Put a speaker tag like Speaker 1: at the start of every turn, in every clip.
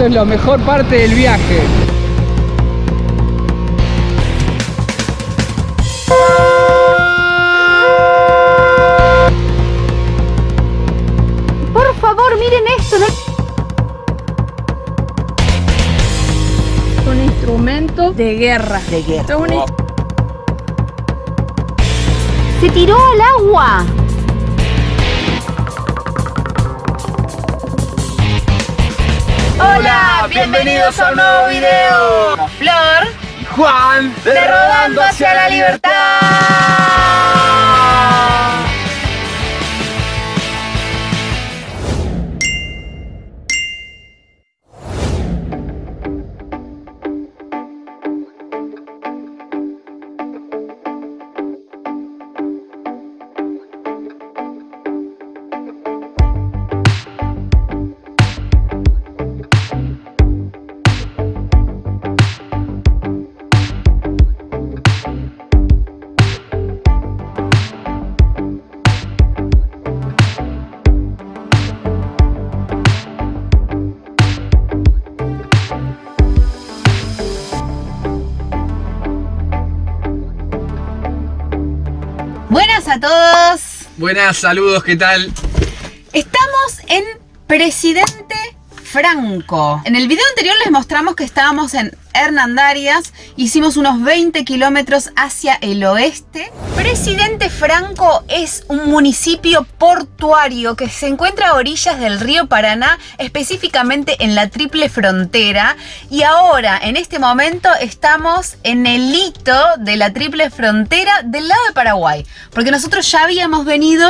Speaker 1: Esto es la mejor parte del viaje.
Speaker 2: Por favor, miren esto, ¿no?
Speaker 3: Un instrumento de guerra.
Speaker 4: De guerra.
Speaker 3: Esto es un
Speaker 2: Se tiró al agua.
Speaker 4: Hola, bienvenidos a un nuevo video.
Speaker 2: Flor
Speaker 4: Juan
Speaker 2: de Rodando hacia la Libertad. Buenas a todos.
Speaker 1: Buenas, saludos, ¿qué tal?
Speaker 2: Estamos en Presidente Franco. En el video anterior les mostramos que estábamos en Hernandarias. Hicimos unos 20 kilómetros hacia el oeste. Presidente Franco es un municipio portuario que se encuentra a orillas del río Paraná, específicamente en la Triple Frontera. Y ahora, en este momento, estamos en el hito de la Triple Frontera del lado de Paraguay. Porque nosotros ya habíamos venido,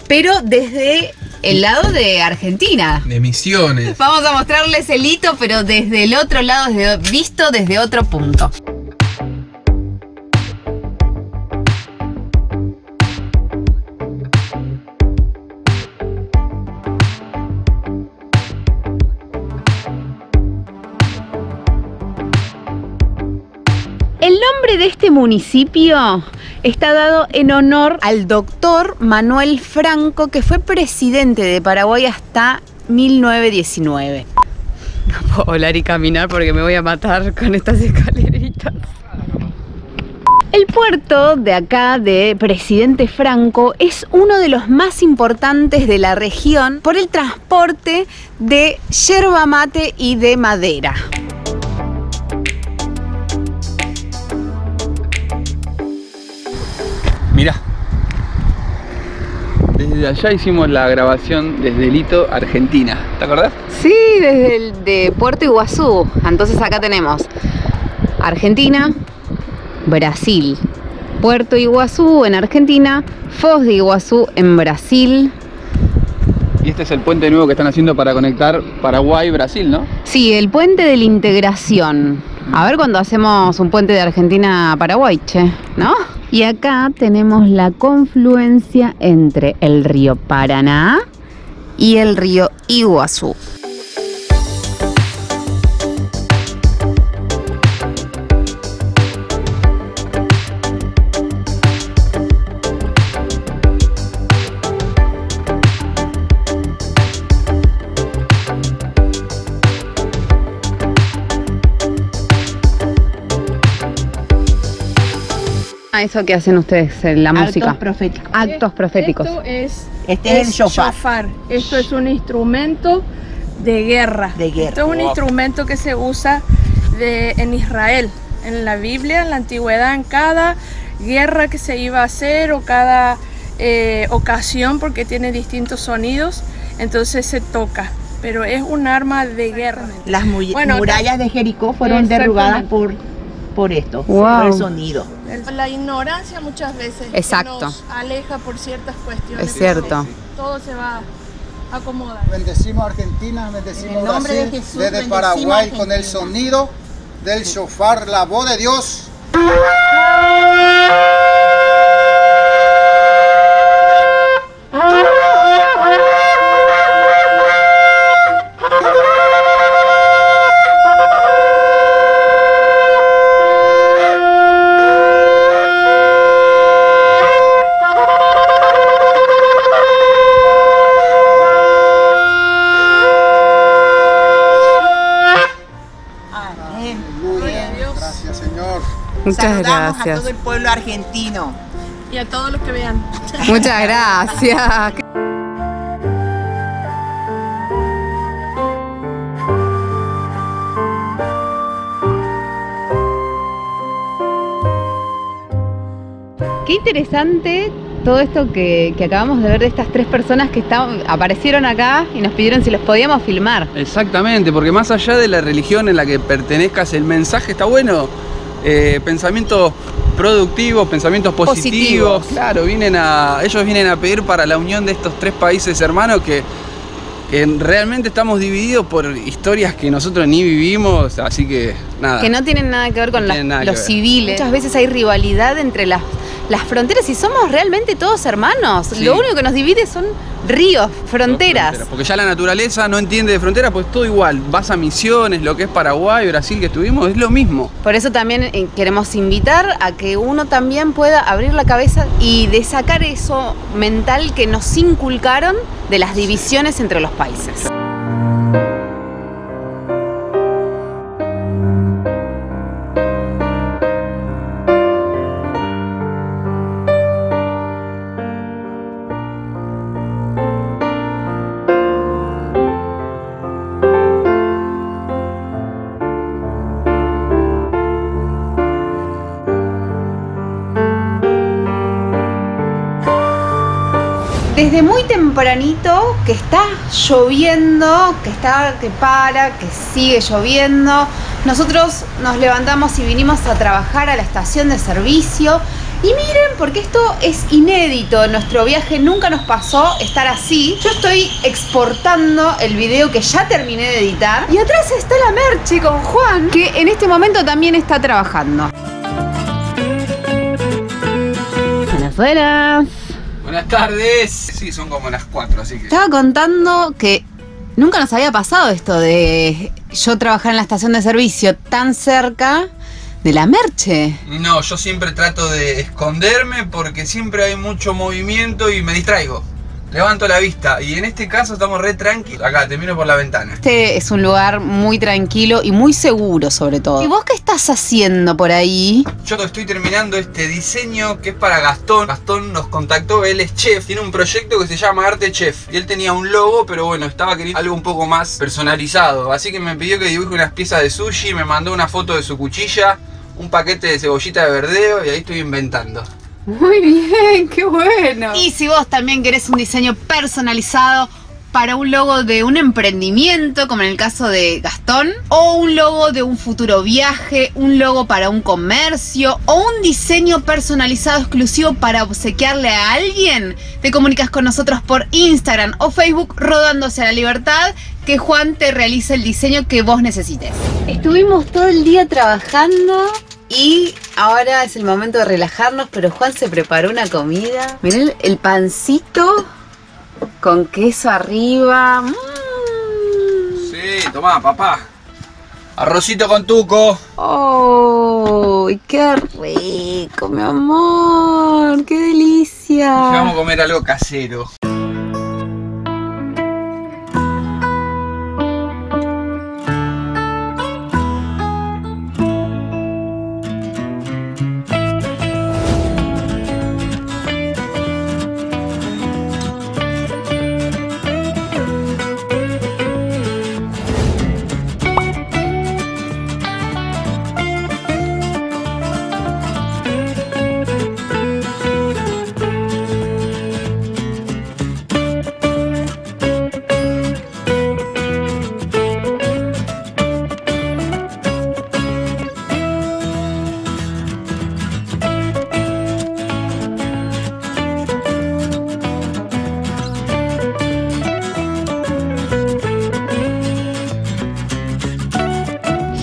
Speaker 2: pero desde el lado de Argentina.
Speaker 1: De Misiones.
Speaker 2: Vamos a mostrarles el hito, pero desde el otro lado, visto desde otro punto. El nombre de este municipio está dado en honor al doctor Manuel Franco, que fue presidente de Paraguay hasta 1919. No puedo hablar y caminar porque me voy a matar con estas escaleritas. El puerto de acá de Presidente Franco es uno de los más importantes de la región por el transporte de yerba mate y de madera.
Speaker 1: Mirá. Desde allá hicimos la grabación desde el hito Argentina. ¿Te acordás?
Speaker 2: Sí, desde el de Puerto Iguazú. Entonces acá tenemos Argentina, Brasil, Puerto Iguazú en Argentina, Foz de Iguazú en Brasil.
Speaker 1: Y este es el puente nuevo que están haciendo para conectar Paraguay y Brasil, ¿no?
Speaker 2: Sí, el puente de la integración. A ver cuando hacemos un puente de Argentina a Paraguay, che, ¿no? Y acá tenemos la confluencia entre el río Paraná y el río Iguazú. ¿Eso que hacen ustedes en la música?
Speaker 4: Actos proféticos.
Speaker 2: Actos proféticos.
Speaker 4: Este es el shofar.
Speaker 3: Esto es un instrumento de guerra.
Speaker 4: De guerra.
Speaker 3: Esto es un instrumento que se usa en Israel, en la Biblia, en la antigüedad, en cada guerra que se iba a hacer o cada ocasión, porque tiene distintos sonidos, entonces se toca. Pero es un arma de guerra.
Speaker 4: Las murallas de Jericó fueron derrubadas por esto, por el sonido.
Speaker 3: La ignorancia muchas veces nos aleja por ciertas cuestiones.
Speaker 2: Es cierto.
Speaker 3: Todo se va a acomodar.
Speaker 5: Bendecimos a Argentina, bendecimos
Speaker 4: En el nombre
Speaker 5: Brasil,
Speaker 4: de Jesús,
Speaker 5: desde
Speaker 4: bendecimos
Speaker 5: Paraguay
Speaker 4: a
Speaker 5: con el
Speaker 4: Argentina.
Speaker 5: sonido del shofar, la voz de Dios.
Speaker 4: Saludamos
Speaker 2: gracias.
Speaker 4: a todo el pueblo argentino.
Speaker 3: Y a todos los que vean.
Speaker 2: Muchas gracias. Qué interesante todo esto que acabamos de ver de estas tres personas que aparecieron acá y nos pidieron si los podíamos filmar.
Speaker 1: Exactamente, porque más allá de la religión en la que pertenezcas, el mensaje está bueno. Pensamientos productivos, pensamientos positivos. Claro, ellos vienen a pedir para la unión de estos tres países hermanos que realmente estamos divididos por historias que nosotros ni vivimos, así que nada. Que
Speaker 2: no tienen nada que ver con los civiles. Muchas veces hay rivalidad entre las fronteras y somos realmente todos hermanos. Sí. Lo único que nos divide son ríos, fronteras.
Speaker 1: Porque ya la naturaleza no entiende de fronteras, pues todo igual. Vas a Misiones, lo que es Paraguay, Brasil que estuvimos, es lo mismo.
Speaker 2: Por eso también queremos invitar a que uno también pueda abrir la cabeza y de sacar eso mental que nos inculcaron de las divisiones entre los países. Desde muy tempranito que está lloviendo, que sigue lloviendo, nosotros nos levantamos y vinimos a trabajar a la estación de servicio. Y miren, porque esto es inédito, en nuestro viaje nunca nos pasó estar así. Yo estoy exportando el video que ya terminé de editar. Y atrás está la Merche con Juan, que en este momento también está trabajando. Buenas.
Speaker 1: Buenas tardes. Sí, son como las 4, así que...
Speaker 2: Estaba contando que nunca nos había pasado esto de yo trabajar en la estación de servicio tan cerca de la Merche.
Speaker 1: No, yo siempre trato de esconderme porque siempre hay mucho movimiento y me distraigo. Levanto la vista y en este caso estamos re tranquilos. Acá, te miro por la ventana.
Speaker 2: Este es un lugar muy tranquilo y muy seguro sobre todo. ¿Y vos qué estás haciendo por ahí?
Speaker 1: Yo estoy terminando este diseño que es para Gastón. Gastón nos contactó, él es chef. Tiene un proyecto que se llama Arte Chef. Y él tenía un logo, pero bueno, estaba queriendo algo un poco más personalizado. Así que me pidió que dibuje unas piezas de sushi, me mandó una foto de su cuchilla, un paquete de cebollita de verdeo y ahí estoy inventando.
Speaker 2: Muy bien, qué bueno. Y si vos también querés un diseño personalizado para un logo de un emprendimiento, como en el caso de Gastón, o un logo de un futuro viaje, un logo para un comercio, o un diseño personalizado exclusivo para obsequiarle a alguien, te comunicas con nosotros por Instagram o Facebook Rodando hacia la Libertad, que Juan te realiza el diseño que vos necesites. Estuvimos todo el día trabajando y ahora es el momento de relajarnos, pero Juan se preparó una comida. Miren el pancito con queso arriba.
Speaker 1: Sí, tomá, papá. Arrocito con tuco.
Speaker 2: ¡Oh! ¡Qué rico, mi amor! ¡Qué delicia!
Speaker 1: Vamos a comer algo casero.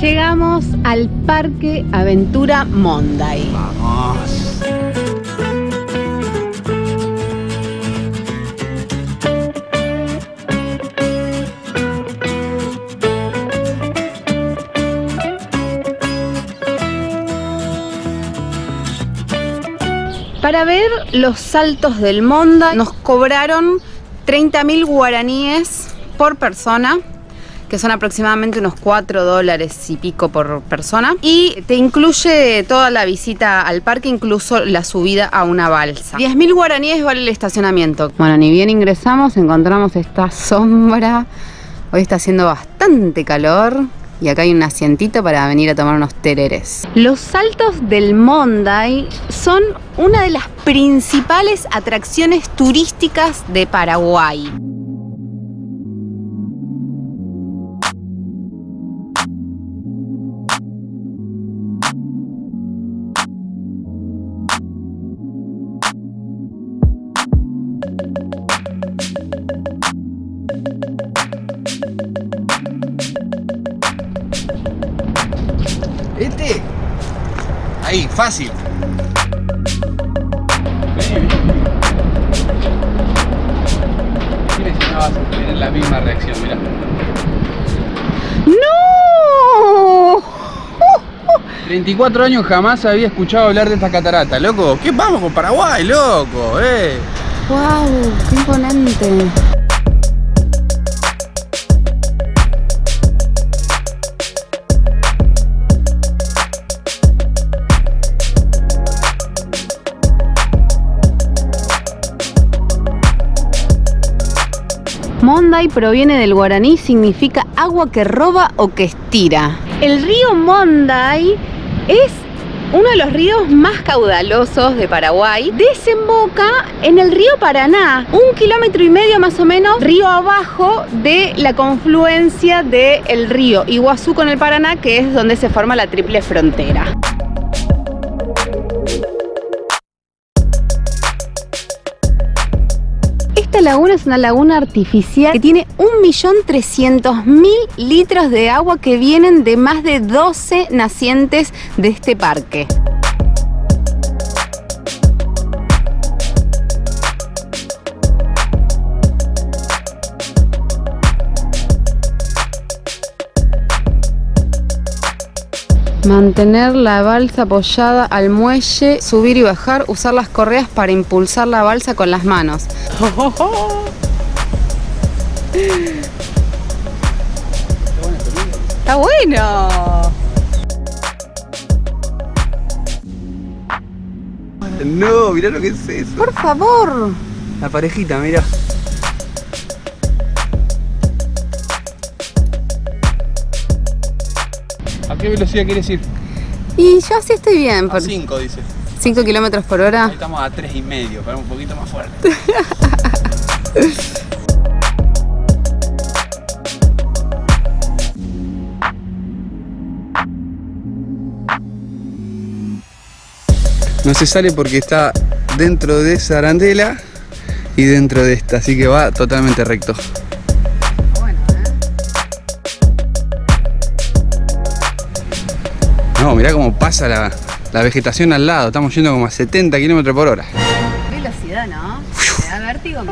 Speaker 2: Llegamos al Parque Aventura Monday.
Speaker 1: Vamos.
Speaker 2: Para ver los saltos del Monday nos cobraron 30.000 guaraníes por persona. que son aproximadamente unos $4 y pico por persona. Y te incluye toda la visita al parque, incluso la subida a una balsa. 10.000 guaraníes vale el estacionamiento. Bueno, ni bien ingresamos, encontramos esta sombra. Hoy está haciendo bastante calor. Y acá hay un asientito para venir a tomar unos tereres. Los saltos del Monday son una de las principales atracciones turísticas de Paraguay.
Speaker 1: Ahí, fácil. Mira si no vas a tener la misma reacción, mira.
Speaker 2: ¡No!
Speaker 1: 34 años jamás había escuchado hablar de esta catarata, loco. ¿Qué vamos con Paraguay, loco?
Speaker 2: ¡Wow! ¡Qué imponente! Monday proviene del guaraní, significa agua que roba o que estira. El río Monday es uno de los ríos más caudalosos de Paraguay. Desemboca en el río Paraná, 1,5 kilómetros más o menos río abajo de la confluencia del río Iguazú con el Paraná, que es donde se forma la triple frontera. Esta laguna es una laguna artificial que tiene 1.300.000 litros de agua que vienen de más de 12 nacientes de este parque. Mantener la balsa apoyada al muelle, subir y bajar, usar las correas para impulsar la balsa con las manos. ¡Está bueno!
Speaker 1: No, mirá lo que es eso.
Speaker 2: Por favor.
Speaker 1: La parejita, mirá. ¿A qué velocidad quieres ir?
Speaker 2: Y yo así estoy bien.
Speaker 1: A 5, dice.
Speaker 2: 5 kilómetros por hora.
Speaker 1: Ahí estamos a 3,5, pero un poquito más fuerte. No se sale porque está dentro de esa arandela y dentro de esta, así que va totalmente recto. No, mirá cómo pasa la vegetación al lado. Estamos yendo como a 70 kilómetros por hora.
Speaker 2: Velocidad, ¿no? Me da vértigo.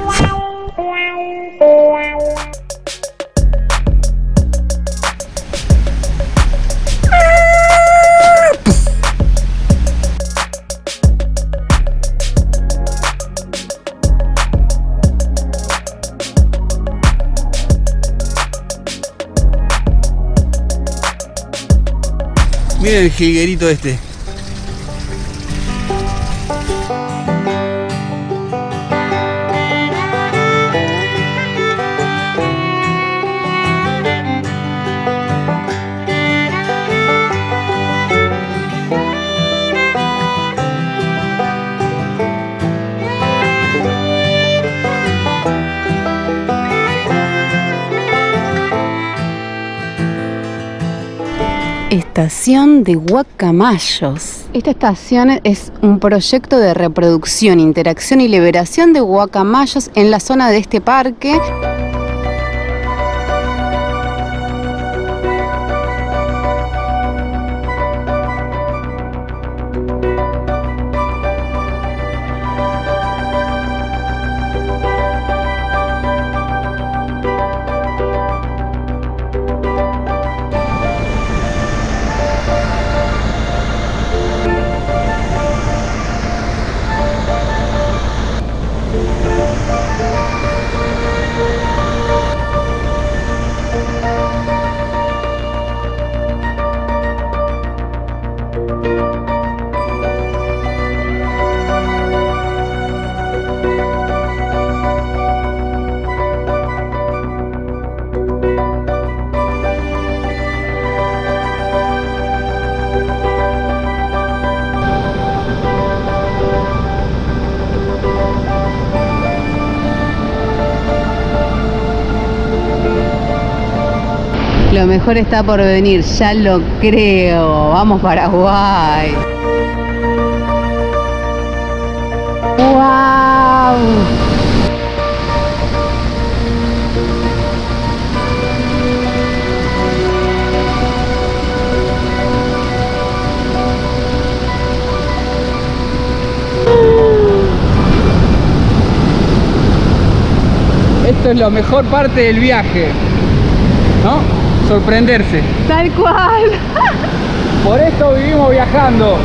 Speaker 1: Miren el jilguerito este.
Speaker 2: Estación de guacamayos. Esta estación es un proyecto de reproducción, interacción y liberación de guacamayos en la zona de este parque. Lo mejor está por venir, ya lo creo. Vamos Paraguay. ¡Wow!
Speaker 1: Esto es la mejor parte del viaje, ¿no? Sorprenderse.
Speaker 2: Tal cual.
Speaker 1: Por esto vivimos viajando.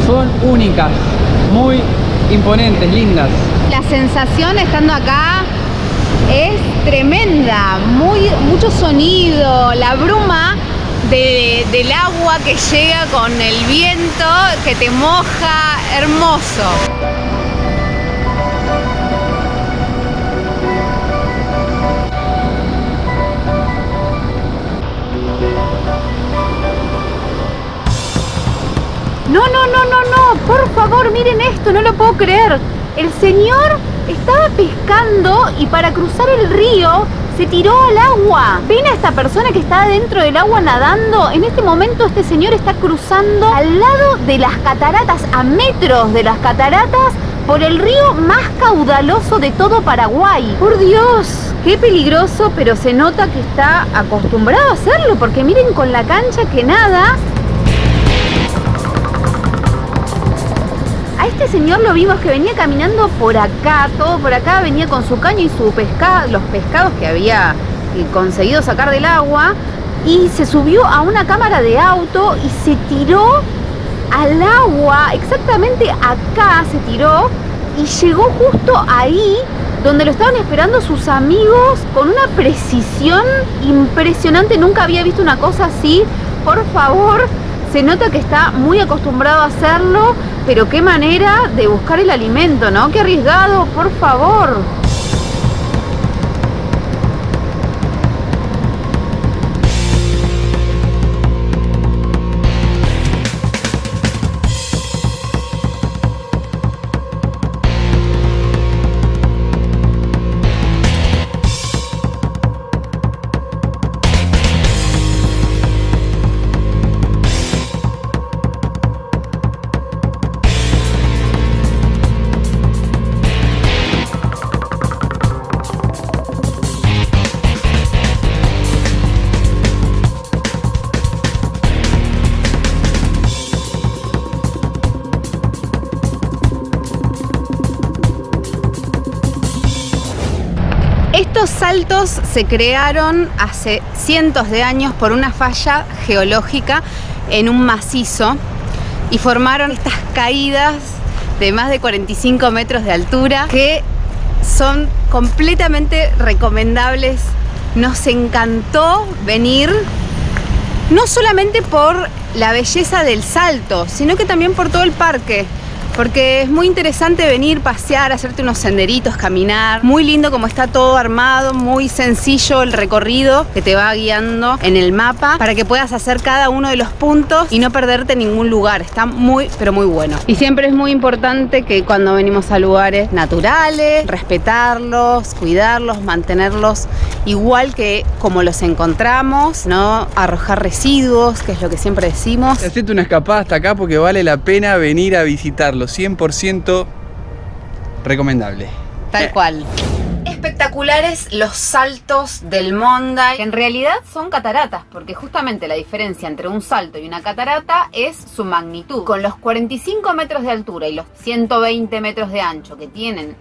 Speaker 1: Son únicas, muy imponentes, lindas.
Speaker 2: La sensación estando acá es tremenda, mucho sonido, la bruma del agua que llega con el viento que te moja, hermoso. No, por favor, miren esto, no lo puedo creer. El señor estaba pescando y para cruzar el río se tiró al agua. ¿Ven a esta persona que está dentro del agua nadando? En este momento este señor está cruzando al lado de las cataratas, a metros de las cataratas, por el río más caudaloso de todo Paraguay. Por Dios, qué peligroso, pero se nota que está acostumbrado a hacerlo, porque miren con la cancha que nada. A este señor lo vimos que venía caminando por acá, todo por acá, venía con su caña y su pescado, los pescados que había conseguido sacar del agua, y se subió a una cámara de auto y se tiró al agua, exactamente acá se tiró, y llegó justo ahí donde lo estaban esperando sus amigos con una precisión impresionante. Nunca había visto una cosa así. Por favor, se nota que está muy acostumbrado a hacerlo, pero qué manera de buscar el alimento, ¿no? Qué arriesgado, por favor. Estos saltos se crearon hace cientos de años por una falla geológica en un macizo y formaron estas caídas de más de 45 metros de altura que son completamente recomendables. Nos encantó venir, no solamente por la belleza del salto, sino que también por todo el parque. Porque es muy interesante venir, pasear, hacerte unos senderitos, caminar. Muy lindo como está todo armado, muy sencillo el recorrido que te va guiando en el mapa para que puedas hacer cada uno de los puntos y no perderte en ningún lugar. Está muy, pero muy bueno. Y siempre es muy importante que cuando venimos a lugares naturales, respetarlos, cuidarlos, mantenerlos igual que como los encontramos, no arrojar residuos, que es lo que siempre decimos.
Speaker 1: Hacete una escapada hasta acá porque vale la pena venir a visitarlo. 100% recomendable.
Speaker 2: Tal cual. Espectaculares los saltos del Monday, que en realidad son cataratas, porque justamente la diferencia entre un salto y una catarata es su magnitud. Con los 45 metros de altura y los 120 metros de ancho que tienen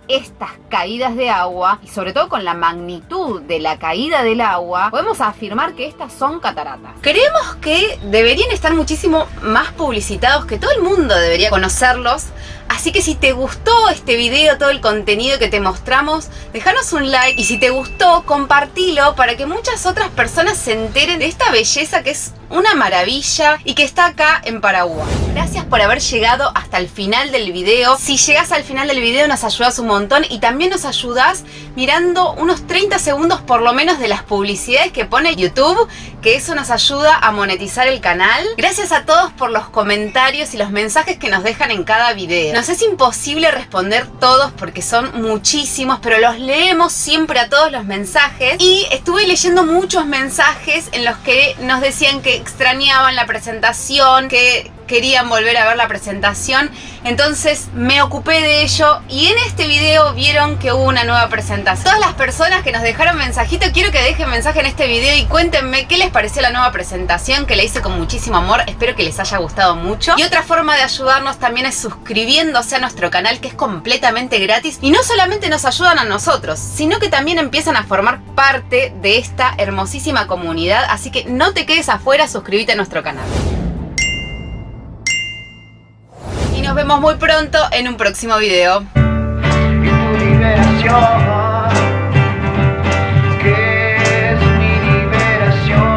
Speaker 2: estas caídas de agua, y sobre todo con la magnitud de la caída del agua, podemos afirmar que estas son cataratas. Creemos que deberían estar muchísimo más publicitados, que todo el mundo debería conocerlos. Así que si te gustó este video, todo el contenido que te mostramos, déjanos un like, y si te gustó, compartilo para que muchas otras personas se enteren de esta belleza que es una maravilla y que está acá en Paraguay. Gracias por haber llegado hasta el final del video. Si llegas al final del video nos ayudas un montón, y también nos ayudas mirando unos 30 segundos por lo menos de las publicidades que pone YouTube, que eso nos ayuda a monetizar el canal. Gracias a todos por los comentarios y los mensajes que nos dejan en cada video. Nos es imposible responder todos porque son muchísimos, pero los leemos siempre a todos los mensajes, y estuve leyendo muchos mensajes en los que nos decían que extrañaban la presentación, que querían volver a ver la presentación. Entonces me ocupé de ello, y en este video vieron que hubo una nueva presentación. Todas las personas que nos dejaron mensajito, quiero que dejen mensaje en este video y cuéntenme qué les pareció la nueva presentación, que la hice con muchísimo amor. Espero que les haya gustado mucho. Y otra forma de ayudarnos también es suscribiéndose a nuestro canal, que es completamente gratis, y no solamente nos ayudan a nosotros, sino que también empiezan a formar parte de esta hermosísima comunidad. Así que no te quedes afuera, suscríbete a nuestro canal. Y nos vemos muy pronto en un próximo video.
Speaker 6: Mi liberación, que es mi liberación.